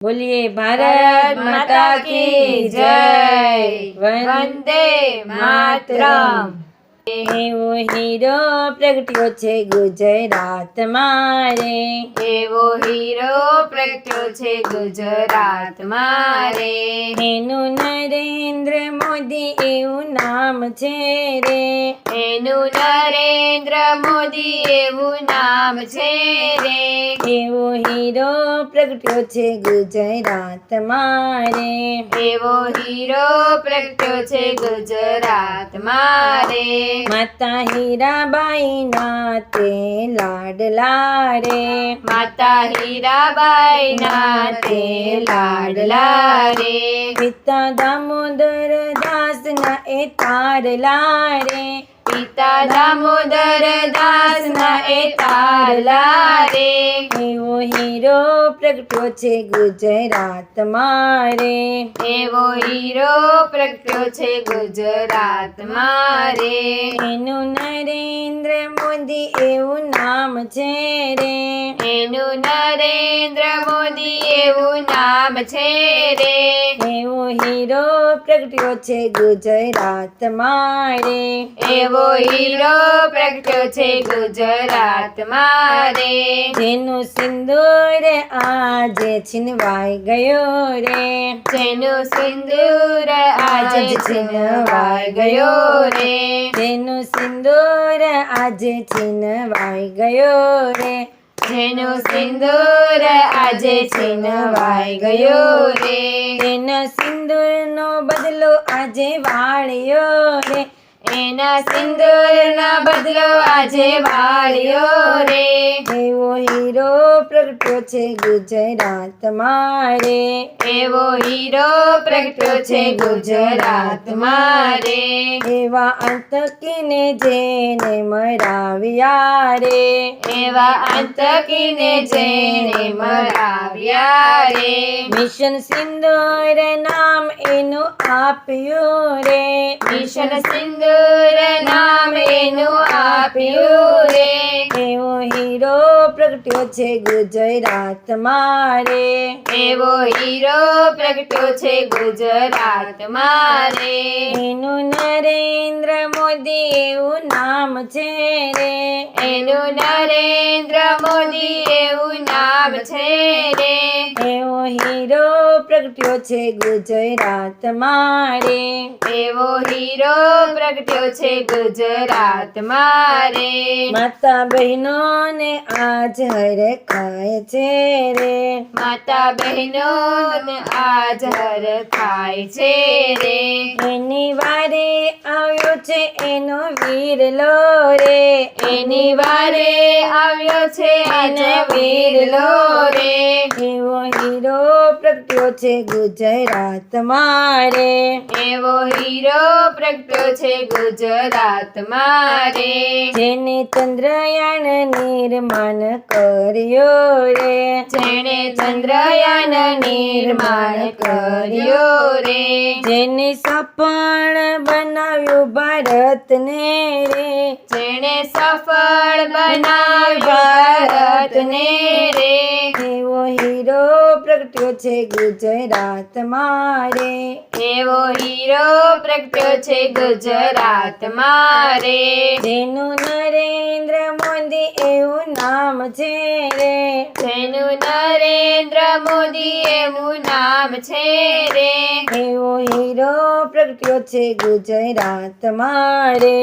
बोलिए भारत माता की जय। वंदे मातरम। एवो हीरो प्रगट्यो छे गुजरात मारे, एवो हीरो प्रगट्यो छे गुजरात मारे। एनु नरेंद्र मोदी एवं नाम छे रे, एनु नरेंद्र मोदी एवं नाम छे रे। एवो हीरो प्रगट्यो छे गुजरात मारे, एवो हीरो प्रगट्यो छे गुजरात मारे। माता हीराबाई ना ते लाडला रे, माता हीराबाई ना ते लाडला रे। पिता दामोदर दास ना ए तारला रे, पिता दामोदर दास ना ए तारला रे। एवो हीरो प्रगट्यो छे गुजरात मारे, एवो हीरो प्रगट्यो छे गुजरात मारे। एनु नरेंद्र मोदी एवं नाम छे रे, एनु नरेंद्र मोदी एवं नाम छे रे। एवो हीरो प्रगट्यो छे गुजरात मारे, एवो हीरो प्रगट्यो छे गुजरात मारे। जेनु सिंदूर આજે છીનવાઈ ગયો રે, જેનું સિંદૂર આજે છીનવાઈ ગયો રે। જેનું સિંદૂર આજે છીનવાઈ ગયો રે, જેનું સિંદૂર આજે છીનવાઈ ગયો રે। તેના સિંદૂરનો બદલો આજે વાળ્યો રે, એના સિંદૂરનો બદલો આજે વાળ્યો રે। એવો હીરો પ્રગટ્યો છે ગુજરાત મારે, એવો હીરો પ્રગટ્યો છે ગુજરાત મારે। એવા આતંકીને જેને મરાવ્યા રે, એવા આતંકીને જેને મરાવ્યા રે। મિશન સિંદૂર નામ એનું આપ્યું રે, મિશન સિંદૂર નામ એનું આપ્યું રે। એવો હીરો પ્રગટ્યો છે ગુજરાત મારે, એવો હીરો પ્રગટ્યો છે ગુજરાત મારે। એનું નરેન્દ્ર મોદી એવું નામ છે રે, એનું નરેન્દ્ર મોદી એવું નામ છે રે। એવો હીરો પ્રગટ્યો છે ગુજરાત મારે, એવો હીરો પ્રગટ્યો છે ગુજરાત મારે। માતા બહેનો ને આજ હરખાય છે રે, માતા બહેનો ને આજ હરખાય છે રે। એની વારે આવ્યો છે એનો વીરલો રે, એની વારે આવ્યો છે એનો વીરલો રે। એવો હીરો પ્રગટ્યો છે ગુજરાત મારે, એવો હીરો પ્રગટ્યો છે ગુજરાત મારે। જેને ચંદ્રયાન નિર્માણ કર્યો રે, જેણે ચંદ્રયાન નિર્માણ કર્યો રે। જેને સફળ બનાવ્યું ભારતને રે, જેણે સફળ બનાવ્યું ભારતને રે। એવો હીરો પ્રગટ્યો છે ગુજરાત મારે, એવો હીરો પ્રગટ્યો છે ગુજરાત મારે। જેનું નરેન્દ્ર મોદી એવું નામ છે રે, જેનું નરેન્દ્ર મોદી એવું નામ છે રે। એવો હીરો પ્રગટ્યો છે ગુજરાત મારે,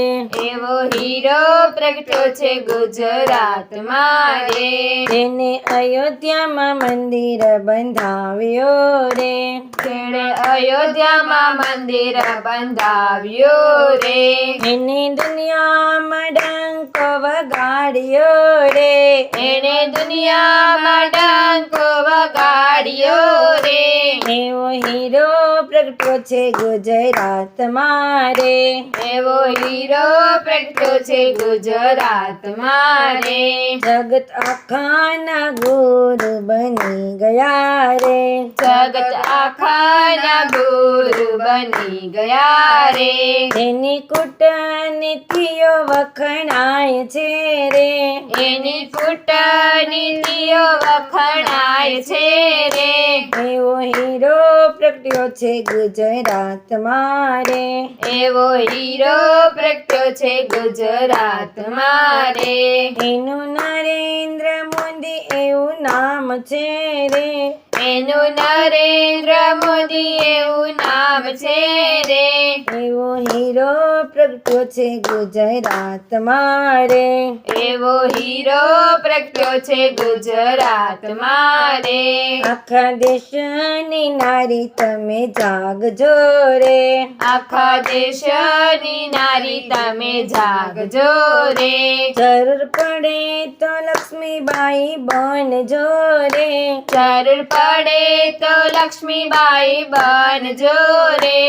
એવો હીરો પ્રગટ્યો છે ગુજરાત મારે। જેને અયોધ્યામાં મંદિર બંધાવ્યો રે, જેણે અયોધ્યામાં મંદિર બંધાવ્યું રે। એને દુનિયામાં ડંકો વગાડ્યો રે, એણે દુનિયામાં ડંકો વગાડ્યો રે। એવો હીરો પ્રગટ્યો છે ગુજરાતમાં રે. એવો હીરો પ્રગટ્યો છે ગુજરાતમાં રે. જગત આખાના ગુરુ બની ગયા રે. જગત આખાના ગુરુ બની ગયા રે. એની કૂટનીતિઓ વખણાય છે રે. એની કૂટનીતિઓ વખણાય છે રે. એવો હીરો પ્રગટ્યો છે ગુજરાતમાં રે. એવો હીરો પ્રગટ્યો છે ગુજરાતમાં રે. એનું નરેન્દ્ર મોદી એવું નામ છે રે. એનું નરેન્દ્ર મોદી એવું નામ છે રે. એવો હીરો પ્રગટ્યો છે ગુજરાતમાં રે. એવો હીરો પ્રગટ્યો છે ગુજરાતમાં રે. આખા દેશની નારી તમે જાગજો રે. આખા દેશની નારી તમે જાગજો રે. જરૂર પડે તો લક્ષ્મીબાઈ બનજો રે. જરૂર પડે તો લક્ષ્મીબાઈ બનજો રે.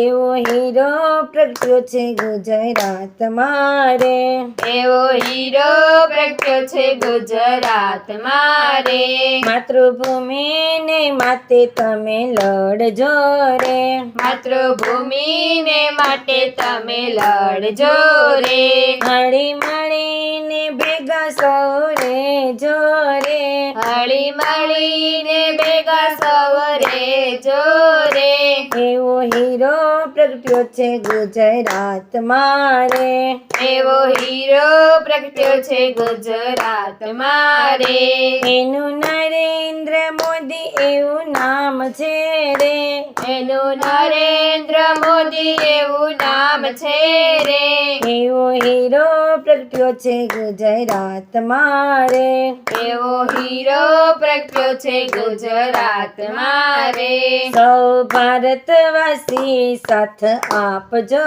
એવો હીરો પ્રગટ્યો છે ગુજરાતમાં રે. એવો હીરો પ્રગટ્યો છે ગુજરાતમાં રે. માતૃભૂમિને માટે તમે લડજો રે. માતૃભૂમિને માટે તમે લડજો રે. હળી મળીને ભેગા સૌ રહેજો રે. હળી મળીને ભેગા સૌ રહેજો રે. એવો હીરો પ્રગટ્યો છે ગુજરાતમાં રે. એવો હીરો પ્રગટ્યો છે ગુજરાતમાં રે. એનું નરેન્દ્ર મોદી એવું નામ છે રે. એનું નરેન્દ્ર મોદી એવું નામ છે રે. એવો હીરો પ્રગટ્યો છે ગુજરાતમાં રે. એવો હીરો પ્રગટ્યો છે ગુજરાતમાં રે. સૌ ભારતવાસી સાથ આપજો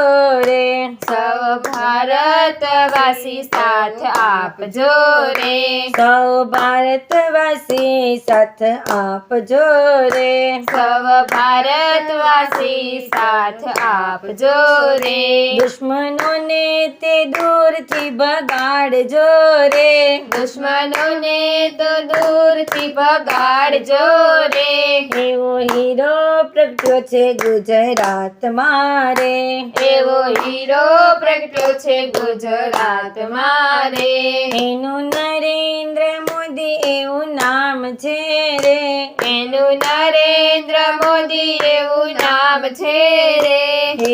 રે. સૌ ભારતવાસી સાથ આપજો રે. સૌ ભારતવાસી સાથ આપજો રે. સૌ ભારતવાસી સાથ આપજો રે. દુશ્મનોને તે દૂરથી ભગાડજો રે. દુશ્મનોને તો દૂરથી ભગાડજો રે. એવો હીરો પ્રગટ્યો છે ગુજરાતમાં રે. એવો હીરો પ્રગટ્યો છે ગુજરાતમાં રે. એનું નરેન્દ્ર મોદી એવું નામ છે રે. એનું નરેન્દ્ર મોદી એવું નામ છે રે.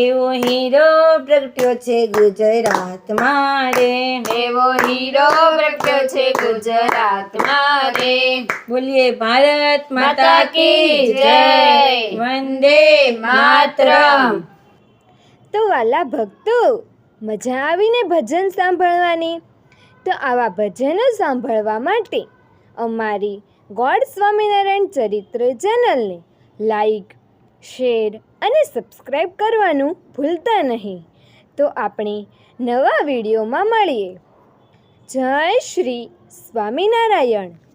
એવો હીરો પ્રગટ્યો છે ગુજરાતમાં રે. એવો હીરો પ્રગટ્યો છે ગુજરાતમાં રે. બોલીએ ભારત માતા કી જય. વંદે માતરમ. તો વાલા ભક્તો, મજા આવીને ભજન સાંભળવાની? તો આવા ભજનો સાંભળવા માટે અમારી ગોડ સ્વામિનારાયણ ચરિત્ર ચેનલને લાઈક, શેર અને સબસ્ક્રાઈબ કરવાનું ભૂલતા નહીં. તો આપણે નવા વિડીયોમાં મળીએ. જય શ્રી સ્વામિનારાયણ.